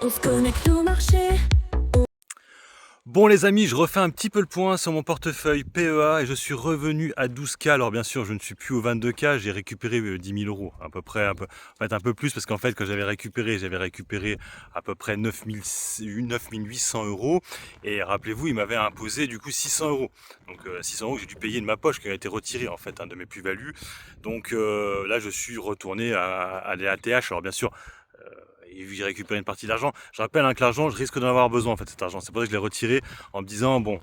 On se connecte au marché. Bon les amis, je refais un petit peu le point sur mon portefeuille PEA et je suis revenu à 12K. Alors bien sûr, je ne suis plus au 22K, j'ai récupéré 10 000 euros, à peu près, en fait un peu plus parce qu'en fait quand j'avais récupéré à peu près 9 800 euros et rappelez-vous, il m'avait imposé du coup 600 euros. Donc 600 euros que j'ai dû payer de ma poche qui a été retiré en fait de mes plus-values. Donc là je suis retourné à l'ATH. Alors bien sûr, et vu que j'ai récupéré une partie de l'argent, je rappelle que l'argent, je risque d'en avoir besoin en fait cet argent. C'est pour ça que je l'ai retiré en me disant bon,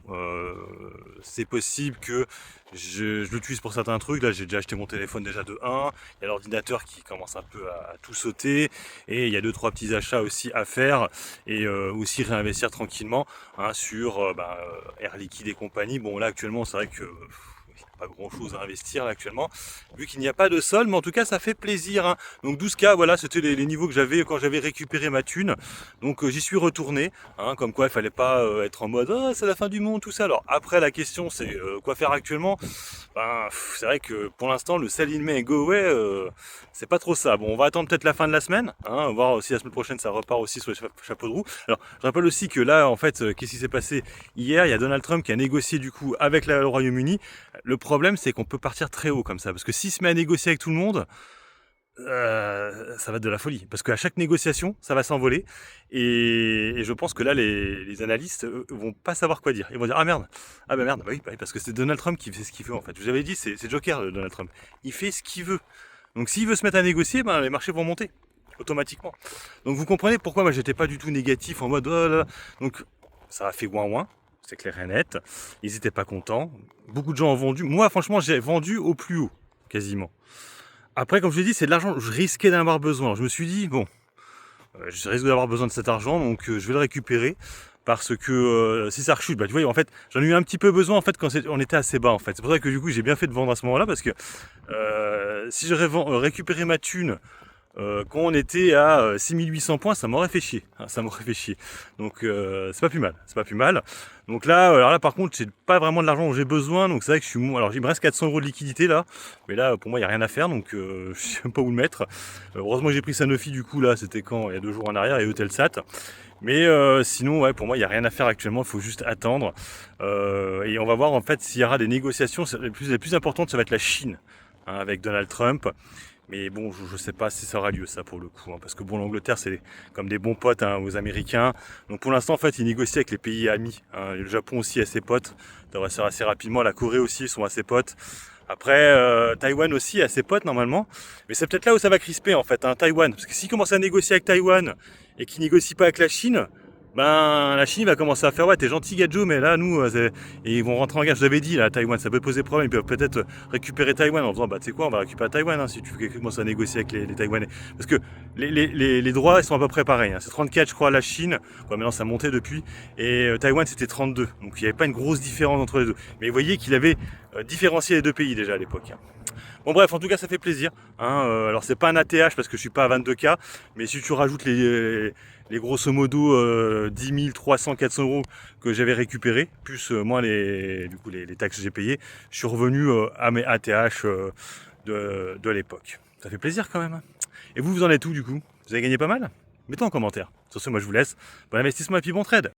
c'est possible que je l'utilise pour certains trucs. Là, j'ai déjà acheté mon téléphone déjà de 1. Il y a l'ordinateur qui commence un peu à tout sauter et il y a 2-3 petits achats aussi à faire et aussi réinvestir tranquillement sur Air Liquide et compagnie. Bon là actuellement, c'est vrai que pas grand chose à investir là actuellement vu qu'il n'y a pas de sol, mais en tout cas ça fait plaisir hein. Donc 12K, voilà, c'était les niveaux que j'avais quand j'avais récupéré ma thune. Donc j'y suis retourné hein, comme quoi il fallait pas être en mode oh, c'est la fin du monde tout ça. Alors après la question c'est quoi faire actuellement. C'est vrai que pour l'instant le sell in May et go away c'est pas trop ça. Bon, on va attendre peut-être la fin de la semaine hein, on va voir si la semaine prochaine ça repart aussi sur les chapeaux de roue. Alors je rappelle aussi que là en fait qu'est-ce qui s'est passé hier, il y a Donald Trump qui a négocié du coup avec le Royaume-Uni. Le problème, c'est qu'on peut partir très haut comme ça, parce que s'il se met à négocier avec tout le monde, ça va être de la folie. Parce qu'à chaque négociation, ça va s'envoler. Et je pense que là, les analystes vont pas savoir quoi dire. Ils vont dire ah merde, ah bah merde, bah oui, parce que c'est Donald Trump qui fait ce qu'il veut en fait. Je vous avais dit, c'est Joker Donald Trump. Il fait ce qu'il veut. Donc s'il veut se mettre à négocier, les marchés vont monter automatiquement. Donc vous comprenez pourquoi moi j'étais pas du tout négatif en mode oh là là. Donc ça a fait ouin ouin. C'est clair et net. Ils n'étaient pas contents. Beaucoup de gens ont vendu. Moi, franchement, j'ai vendu au plus haut, quasiment. Après, comme je l'ai dit, c'est de l'argent. Je risquais d'en avoir besoin. Je me suis dit, bon, je risque d'avoir besoin de cet argent, donc je vais le récupérer. Parce que si ça rechute, tu vois, en fait, j'en ai eu un petit peu besoin en fait quand on était assez bas en fait. C'est pour ça que du coup j'ai bien fait de vendre à ce moment-là parce que si j'aurais récupéré ma thune quand on était à 6800 points, ça m'aurait fait chier. Ça m'aurait fait chier. Donc c'est pas plus mal. C'est pas plus mal. Donc là, alors là par contre, c'est pas vraiment de l'argent dont j'ai besoin. Donc c'est vrai que je suis. Alors il me reste 400 euros de liquidité là. Mais là, pour moi, il n'y a rien à faire. Donc je sais même pas où le mettre. Heureusement que j'ai pris Sanofi du coup là. C'était quand il y a 2 jours en arrière et Eutelsat. Mais sinon, ouais, pour moi, il n'y a rien à faire actuellement. Il faut juste attendre. Et on va voir en fait s'il y aura des négociations. Les plus importantes, ça va être la Chine hein, avec Donald Trump. Mais bon, je sais pas si ça aura lieu ça pour le coup, hein, parce que bon, l'Angleterre c'est comme des bons potes hein, aux Américains. Donc pour l'instant en fait, ils négocient avec les pays amis. Hein. Le Japon aussi a ses potes, ça devrait se faire assez rapidement. La Corée aussi ils sont à ses potes. Après, Taïwan aussi a ses potes normalement. Mais c'est peut-être là où ça va crisper en fait, hein, Taïwan. Parce que s'ils commencent à négocier avec Taïwan et qu'ils négocient pas avec la Chine, la Chine va commencer à faire ouais t'es gentil Gadjo mais là nous et ils vont rentrer en guerre. Je vous avais dit là Taïwan ça peut poser problème, ils peuvent peut-être récupérer Taïwan en disant bah tu sais quoi on va récupérer Taïwan hein, si tu commences à négocier avec les Taïwanais parce que les droits ils sont à peu près pareils hein. C'est 34 je crois la Chine quoi, maintenant ça a monté depuis et Taïwan c'était 32 donc il n'y avait pas une grosse différence entre les deux mais vous voyez qu'il avait différencié les deux pays déjà à l'époque hein. Bon bref, en tout cas ça fait plaisir. Hein, alors c'est pas un ATH parce que je suis pas à 22K, mais si tu rajoutes les grosso modo 10 300, 400 euros que j'avais récupérés, plus moins les taxes que j'ai payées, je suis revenu à mes ATH de l'époque. Ça fait plaisir quand même. Hein. Et vous en êtes où du coup? Vous avez gagné pas mal? Mettez en commentaire. Sur ce, moi je vous laisse. Bon investissement et puis bon trade.